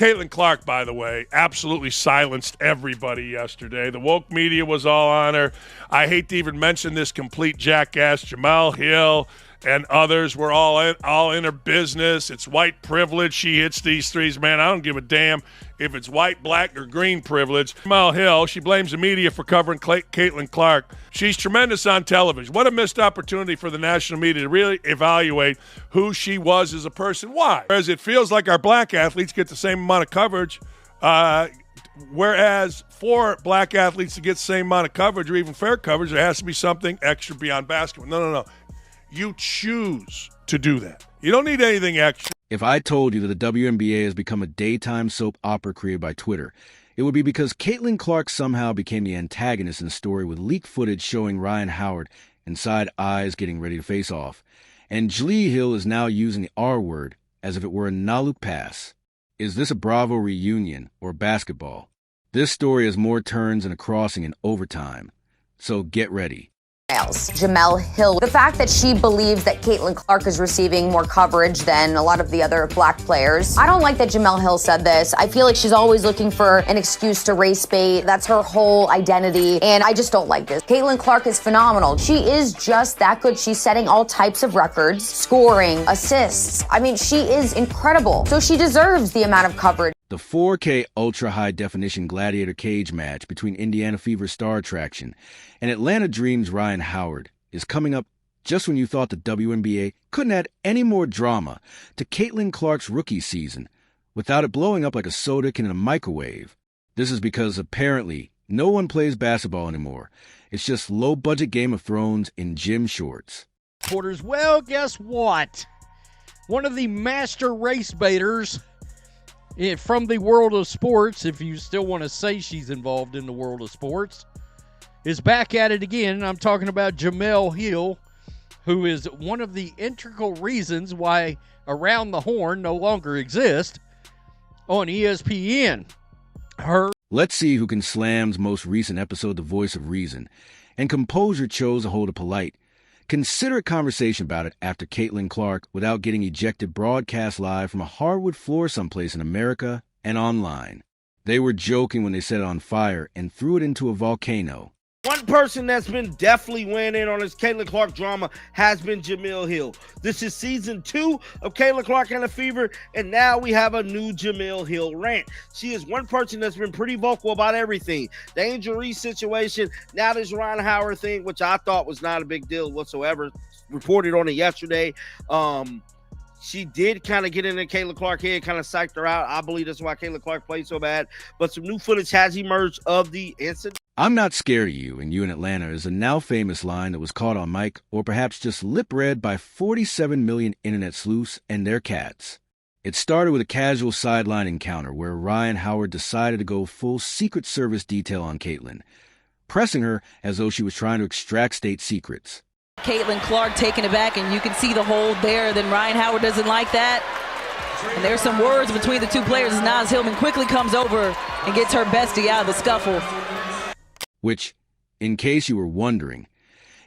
Caitlin Clark, by the way, absolutely silenced everybody yesterday. The woke media was all on her. I hate to even mention this complete jackass, Jamel Hill, and others were all in her business. It's white privilege. She hits these threes. Man, I don't give a damn if it's white, black, or green privilege. Jamel Hill, she blames the media for covering Caitlin Clark. She's tremendous on television. What a missed opportunity for the national media to really evaluate who she was as a person. Why? Whereas it feels like our black athletes get the same amount of coverage, whereas for black athletes to get the same amount of coverage or even fair coverage, there has to be something extra beyond basketball. No. You choose to do that. You don't need anything extra. If I told you that the WNBA has become a daytime soap opera created by Twitter, it would be because Caitlin Clark somehow became the antagonist in the story with leaked footage showing Rhyne Howard inside eyes getting ready to face off. And Jlee Hill is now using the R word as if it were a Naluk pass. Is this a Bravo reunion or basketball? This story has more turns than a crossing in overtime. So get ready. Jamel Hill. The fact that she believes that Caitlin Clark is receiving more coverage than a lot of the other black players. I don't like that Jamel Hill said this. I feel like she's always looking for an excuse to race bait. That's her whole identity, and I just don't like this. Caitlin Clark is phenomenal. She is just that good. She's setting all types of records, scoring, assists. I mean, she is incredible. So she deserves the amount of coverage. The 4K ultra-high-definition gladiator cage match between Indiana Fever star attraction and Atlanta Dream's Rhyne Howard is coming up just when you thought the WNBA couldn't add any more drama to Caitlin Clark's rookie season without it blowing up like a soda can in a microwave. This is because apparently no one plays basketball anymore. It's just low-budget Game of Thrones in gym shorts. Quarters. Well, guess what? One of the master race baiters from the world of sports, if you still want to say she's involved in the world of sports, is back at it again. I'm talking about Jamel Hill, who is one of the integral reasons why Around the Horn no longer exists on ESPN. Let's see who can slam's most recent episode, The Voice of Reason, and composure chose to hold it polite. Consider a conversation about it after Caitlin Clark without getting ejected broadcast live from a hardwood floor someplace in America and online. They were joking when they set it on fire and threw it into a volcano. One person that's been definitely weighing in on this Caitlin Clark drama has been Jamel Hill. This is season 2 of Caitlin Clark and the Fever, and now we have a new Jamel Hill rant. She is one person that's been pretty vocal about everything. The Angel Reese situation, now this Rhyne Howard thing, which I thought was not a big deal whatsoever. Reported on it yesterday. She did kind of get into Caitlin Clark's head, kind of psyched her out. I believe that's why Caitlin Clark played so bad. But some new footage has emerged of the incident. I'm not scared of you, and you in Atlanta is a now famous line that was caught on mic or perhaps just lip-read by 47 million internet sleuths and their cats. It started with a casual sideline encounter where Rhyne Howard decided to go full Secret Service detail on Caitlin, pressing her as though she was trying to extract state secrets. Caitlin Clark taking it back, and you can see the hold there. Then Rhyne Howard doesn't like that. And there's some words between the two players as Naz Hillman quickly comes over and gets her bestie out of the scuffle. Which, in case you were wondering,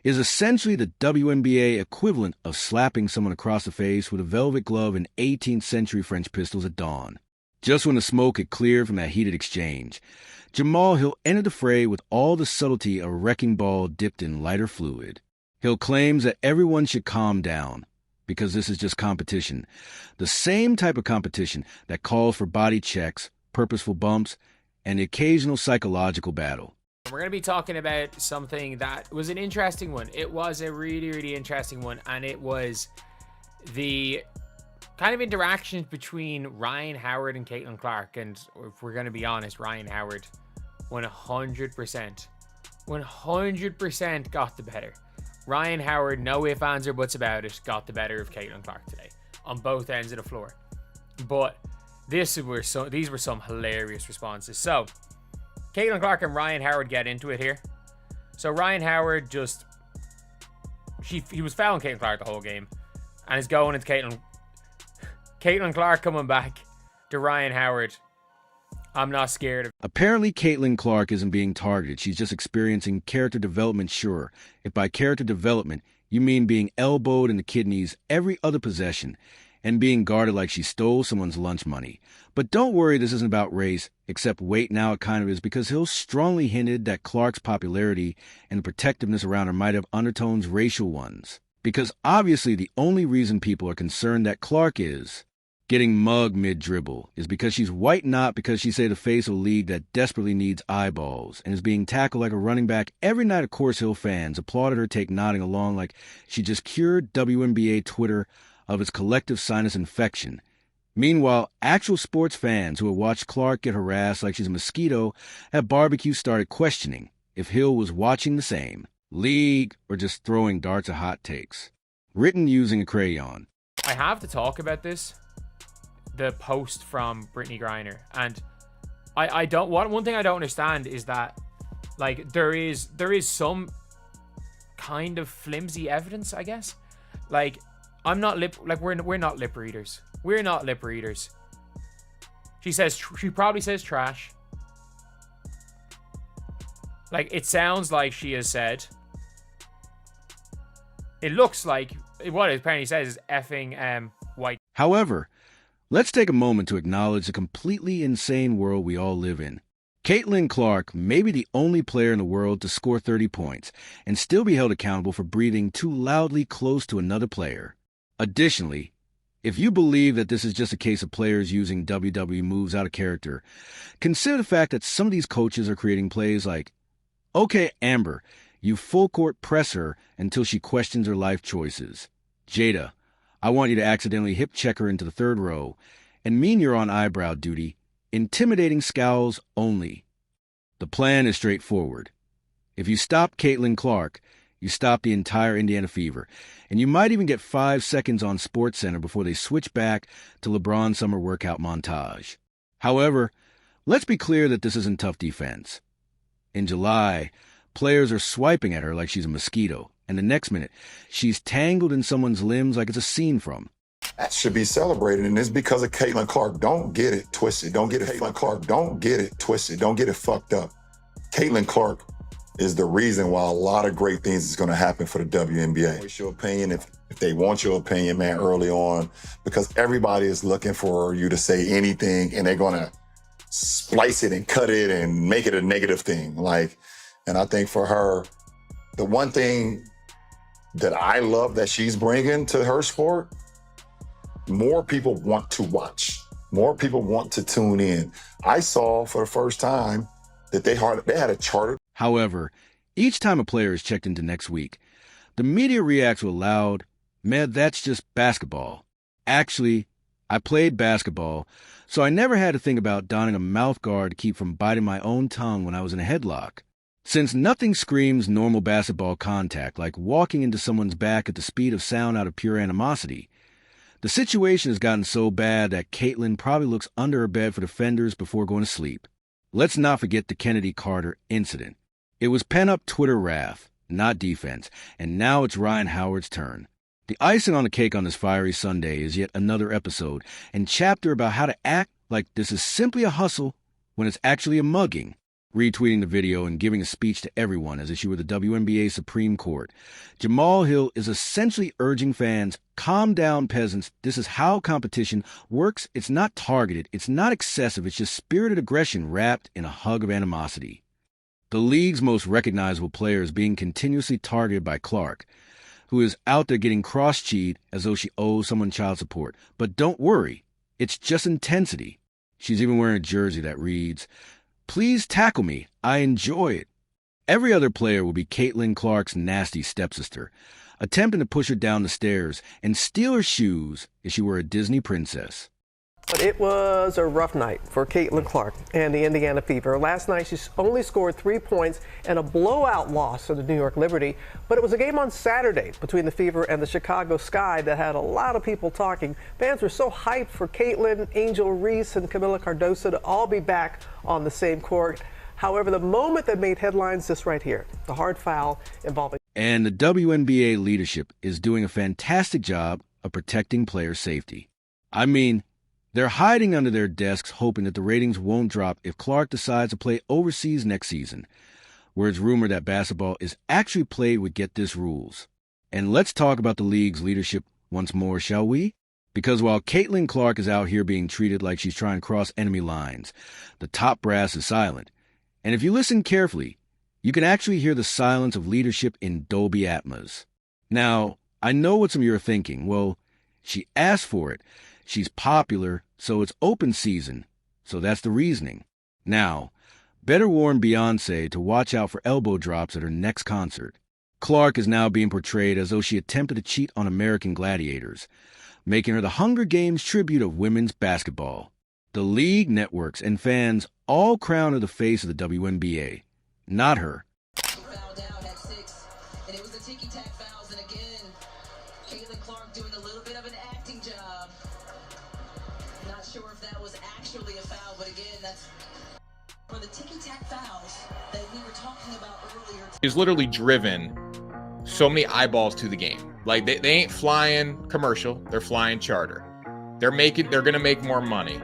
is essentially the WNBA equivalent of slapping someone across the face with a velvet glove and 18th century French pistols at dawn. Just when the smoke had cleared from that heated exchange, Jamel Hill entered the fray with all the subtlety of a wrecking ball dipped in lighter fluid. Hill claims that everyone should calm down, because this is just competition. The same type of competition that calls for body checks, purposeful bumps, and the occasional psychological battle. We're going to be talking about something that was an interesting one. It was a really, really interesting one, and it was the kind of interactions between Rhyne Howard and Caitlin Clark. And if we're going to be honest, Rhyne Howard 100% got the better. Rhyne Howard, no ifs, ands, or buts about it, got the better of Caitlin Clark today on both ends of the floor. But these were some hilarious responses. So Caitlin Clark and Rhyne Howard get into it here. So Rhyne Howard he was fouling Caitlin Clark the whole game, and is going into Caitlin Clark coming back to Rhyne Howard. I'm not scared of. Apparently, Caitlin Clark isn't being targeted. She's just experiencing character development, sure. If by character development, you mean being elbowed in the kidneys every other possession, and being guarded like she stole someone's lunch money. But don't worry, this isn't about race, except wait, now it kind of is, because Hill strongly hinted that Clark's popularity and the protectiveness around her might have undertones racial ones. Because obviously the only reason people are concerned that Clark is getting mugged mid-dribble is because she's white, not because she's, say, the face of a league that desperately needs eyeballs and is being tackled like a running back. Every night, of course, Hill fans applauded her take nodding along like she just cured WNBA Twitter of its collective sinus infection. Meanwhile, actual sports fans who have watched Clark get harassed like she's a mosquito at barbecue started questioning if Hill was watching the same league or just throwing darts at hot takes. Written using a crayon. I have to talk about this. The post from Brittany Griner, and I don't. One thing I don't understand is that, like, there is some kind of flimsy evidence, I guess. Like, we're not lip readers. We're not lip readers. She probably says trash. Like, it sounds like she has said. It looks like what it apparently says is effing white. However, let's take a moment to acknowledge the completely insane world we all live in. Caitlin Clark may be the only player in the world to score 30 points and still be held accountable for breathing too loudly close to another player. Additionally, if you believe that this is just a case of players using WWE moves out of character, consider the fact that some of these coaches are creating plays like, okay, Amber, you full court press her until she questions her life choices. Jada, I want you to accidentally hip check her into the third row and mean you're on eyebrow duty, intimidating scowls only. The plan is straightforward. If you stop Caitlin Clark, you stop the entire Indiana Fever, and you might even get 5 seconds on SportsCenter before they switch back to LeBron's summer workout montage. However, let's be clear that this isn't tough defense. In July, players are swiping at her like she's a mosquito, and the next minute, she's tangled in someone's limbs like it's a scene from. That should be celebrated, and it's because of Caitlin Clark. Don't get it twisted. Don't get it Caitlin Clark. Don't get it twisted. Don't get it fucked up. Caitlin Clark is the reason why a lot of great things is going to happen for the WNBA. Voice your opinion if they want your opinion, man, early on, because everybody is looking for you to say anything, and they're going to splice it and cut it and make it a negative thing. And I think for her, the one thing that I love that she's bringing to her sport, more people want to watch. More people want to tune in. I saw for the first time that they had a charter. However, each time a player is checked into next week, the media reacts with loud, "Man, that's just basketball." Actually, I played basketball, so I never had to think about donning a mouth guard to keep from biting my own tongue when I was in a headlock. Since nothing screams normal basketball contact like walking into someone's back at the speed of sound out of pure animosity, the situation has gotten so bad that Caitlin probably looks under her bed for defenders before going to sleep. Let's not forget the Kennedy Carter incident. It was pent-up Twitter wrath, not defense, and now it's Rhyne Howard's turn. The icing on the cake on this fiery Sunday is yet another episode and chapter about how to act like this is simply a hustle when it's actually a mugging. Retweeting the video and giving a speech to everyone as if she were the WNBA Supreme Court, Jamal Hill is essentially urging fans, calm down, peasants. This is how competition works. It's not targeted. It's not excessive. It's just spirited aggression wrapped in a hug of animosity. The league's most recognizable player is being continuously targeted by Clark, who is out there getting cross-cheated as though she owes someone child support. But don't worry. It's just intensity. She's even wearing a jersey that reads, "Please tackle me. I enjoy it." Every other player will be Caitlin Clark's nasty stepsister, attempting to push her down the stairs and steal her shoes if she were a Disney princess. But it was a rough night for Caitlin Clark and the Indiana Fever. Last night, she only scored 3 points and a blowout loss to the New York Liberty. But it was a game on Saturday between the Fever and the Chicago Sky that had a lot of people talking. Fans were so hyped for Caitlin, Angel Reese, and Camila Cardoso to all be back on the same court. However, the moment that made headlines, this right here, the hard foul involving. And the WNBA leadership is doing a fantastic job of protecting player safety. I mean, they're hiding under their desks hoping that the ratings won't drop if Clark decides to play overseas next season, where it's rumored that basketball is actually played with get this rules. And let's talk about the league's leadership once more, shall we? Because while Caitlin Clark is out here being treated like she's trying to cross enemy lines, the top brass is silent. And if you listen carefully, you can actually hear the silence of leadership in Dolby Atmos. Now, I know what some of you are thinking. Well, she asked for it. She's popular, so it's open season. So that's the reasoning. Now, better warn Beyoncé to watch out for elbow drops at her next concert. Clark is now being portrayed as though she attempted to cheat on American gladiators, making her the Hunger Games tribute of women's basketball. The league, networks, and fans all crown her the face of the WNBA. Not her. Fouled out at 6, and it was the ticky-tack fouls, and again, Caitlin Clark doing a little bit of an acting job. Not sure if that was actually a foul, but again, that's for the ticky-tack fouls that we were talking about earlier. He's literally driven so many eyeballs to the game. Like they ain't flying commercial, they're flying charter. They're gonna make more money.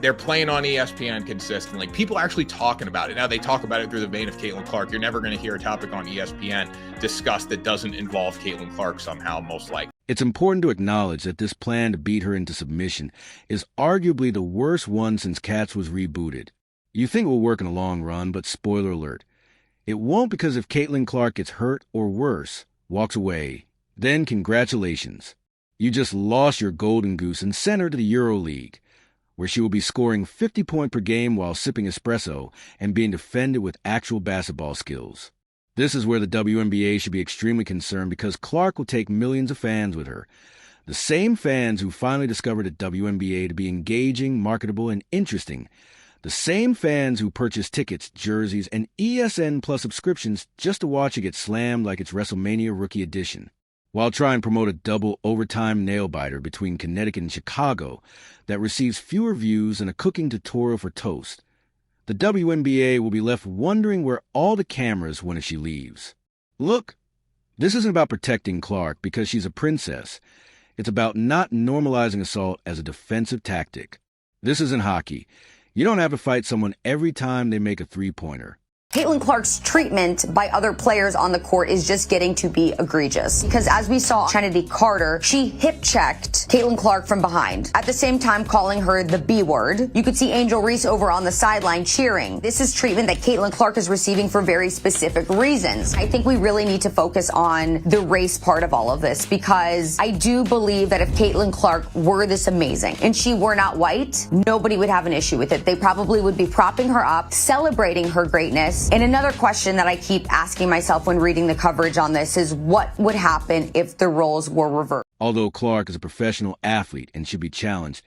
They're playing on ESPN consistently. People are actually talking about it. Now they talk about it through the vein of Caitlin Clark. You're never going to hear a topic on ESPN discussed that doesn't involve Caitlin Clark somehow, most likely. It's important to acknowledge that this plan to beat her into submission is arguably the worst one since Cats was rebooted. You think it will work in the long run, but spoiler alert, it won't, because if Caitlin Clark gets hurt or worse, walks away, then congratulations. You just lost your golden goose and sent her to the EuroLeague, where she will be scoring 50 points per game while sipping espresso and being defended with actual basketball skills. This is where the WNBA should be extremely concerned, because Clark will take millions of fans with her. The same fans who finally discovered the WNBA to be engaging, marketable, and interesting. The same fans who purchase tickets, jerseys, and ESN Plus subscriptions just to watch it get slammed like it's WrestleMania Rookie Edition, while trying to promote a double overtime nail-biter between Connecticut and Chicago that receives fewer views than a cooking tutorial for toast. The WNBA will be left wondering where all the cameras went as she leaves. Look, this isn't about protecting Clark because she's a princess. It's about not normalizing assault as a defensive tactic. This isn't hockey. You don't have to fight someone every time they make a three-pointer. Caitlin Clark's treatment by other players on the court is just getting to be egregious. Because as we saw Trinity Carter, she hip-checked Caitlin Clark from behind, at the same time calling her the B word. You could see Angel Reese over on the sideline cheering. This is treatment that Caitlin Clark is receiving for very specific reasons. I think we really need to focus on the race part of all of this, because I do believe that if Caitlin Clark were this amazing and she were not white, nobody would have an issue with it. They probably would be propping her up, celebrating her greatness. And another question that I keep asking myself when reading the coverage on this is, what would happen if the roles were reversed? Although Clark is a professional athlete and should be challenged,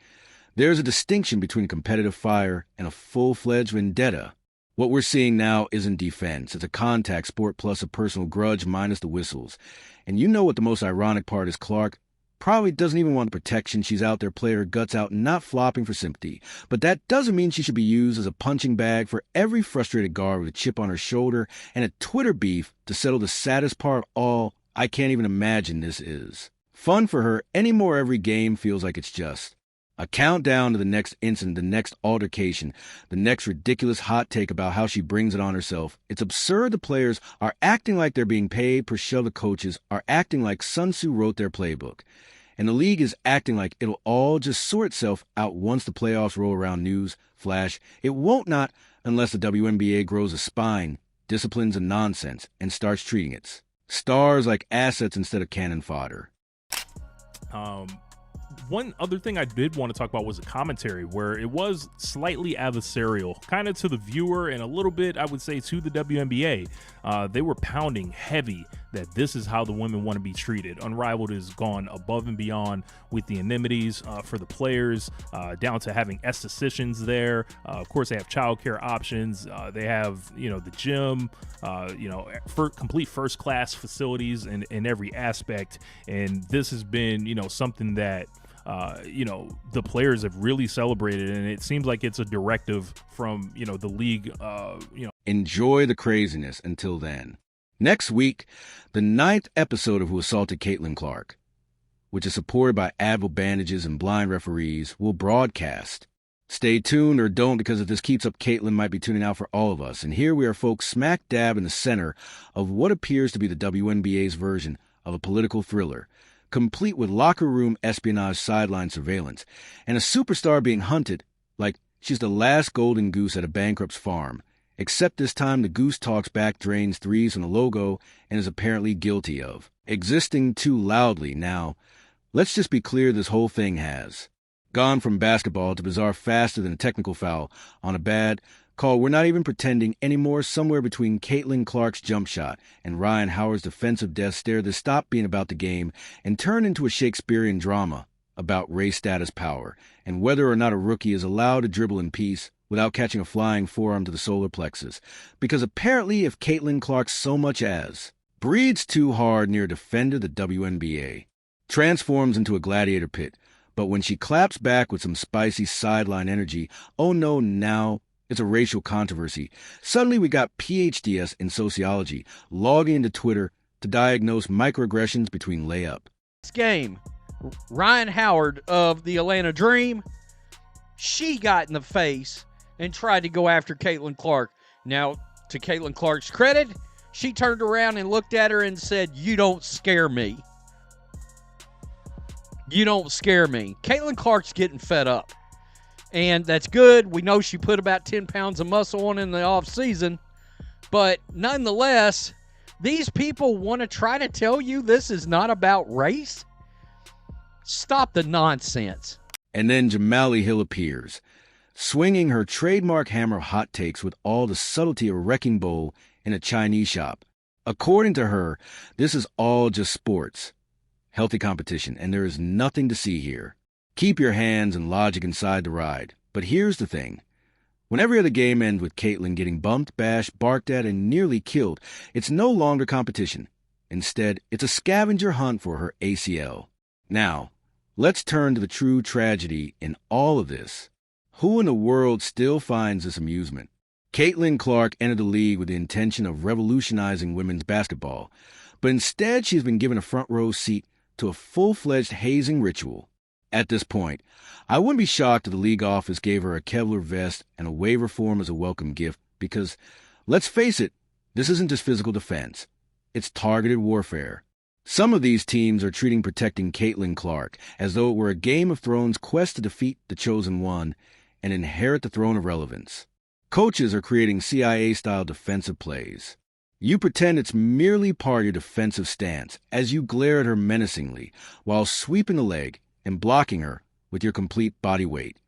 there is a distinction between competitive fire and a full-fledged vendetta. What we're seeing now isn't defense. It's a contact sport plus a personal grudge minus the whistles. And you know what the most ironic part is? Clark probably doesn't even want the protection. She's out there playing her guts out, not flopping for sympathy. But that doesn't mean she should be used as a punching bag for every frustrated guard with a chip on her shoulder and a Twitter beef to settle the saddest part of all. I can't even imagine this is. Fun for her anymore. Every game feels like it's just a countdown to the next incident, the next altercation, the next ridiculous hot take about how she brings it on herself. It's absurd the players are acting like they're being paid per show. The coaches are acting like Sun Tzu wrote their playbook. And the league is acting like it'll all just sort itself out once the playoffs roll around. News flash, it won't not unless the WNBA grows a spine, disciplines and nonsense, and starts treating its stars like assets instead of cannon fodder. One other thing I did want to talk about was the commentary, where it was slightly adversarial, kind of to the viewer and a little bit, I would say, to the WNBA. They were pounding heavy that this is how the women want to be treated. Unrivaled has gone above and beyond with the amenities for the players, down to having estheticians there. Of course, they have childcare options. They have, the gym, for complete first-class facilities in every aspect. And this has been, something that the players have really celebrated, and it seems like it's a directive from, the league, Enjoy the craziness until then. Next week, the 9th episode of Who Assaulted Caitlin Clark, which is supported by Advil bandages and blind referees, will broadcast. Stay tuned or don't, because if this keeps up, Caitlin might be tuning out for all of us. And here we are, folks, smack dab in the center of what appears to be the WNBA's version of a political thriller. complete with locker room espionage sideline surveillance, and a superstar being hunted like she's the last golden goose at a bankrupt's farm, except this time the goose talks back, drains threes on the logo, and is apparently guilty of existing too loudly. Now, let's just be clear, this whole thing has gone from basketball to bizarre faster than a technical foul on a bad call. We're not even pretending anymore. Somewhere between Caitlin Clark's jump shot and Rhyne Howard's defensive death stare, this stopped being about the game and turned into a Shakespearean drama about race status power and whether or not a rookie is allowed to dribble in peace without catching a flying forearm to the solar plexus. Because apparently if Caitlin Clark so much as breathes too hard near a defender of the WNBA, transforms into a gladiator pit, but when she claps back with some spicy sideline energy, oh no, now it's a racial controversy. Suddenly we got PhDs in sociology logging into Twitter to diagnose microaggressions between layup. This game, Rhyne Howard of the Atlanta Dream, she got in the face and tried to go after Caitlin Clark. Now, to Caitlin Clark's credit, she turned around and looked at her and said, "You don't scare me. You don't scare me." Caitlin Clark's getting fed up. And that's good. We know she put about 10 pounds of muscle on in the offseason. But nonetheless, these people want to try to tell you this is not about race? Stop the nonsense. And then Jamali Hill appears, swinging her trademark hammer of hot takes with all the subtlety of a wrecking bowl in a Chinese shop. According to her, this is all just sports. Healthy competition, and there is nothing to see here. Keep your hands and logic inside the ride. But here's the thing. When every other game ends with Caitlin getting bumped, bashed, barked at, and nearly killed, it's no longer competition. Instead, it's a scavenger hunt for her ACL. Now, let's turn to the true tragedy in all of this. Who in the world still finds this amusement? Caitlin Clark entered the league with the intention of revolutionizing women's basketball, but instead she's been given a front row seat to a full-fledged hazing ritual. At this point, I wouldn't be shocked if the league office gave her a Kevlar vest and a waiver form as a welcome gift because, let's face it, this isn't just physical defense. It's targeted warfare. Some of these teams are treating protecting Caitlin Clark as though it were a Game of Thrones quest to defeat the Chosen One and inherit the throne of relevance. Coaches are creating CIA-style defensive plays. You pretend it's merely part of your defensive stance as you glare at her menacingly while sweeping the leg and blocking her with your complete body weight.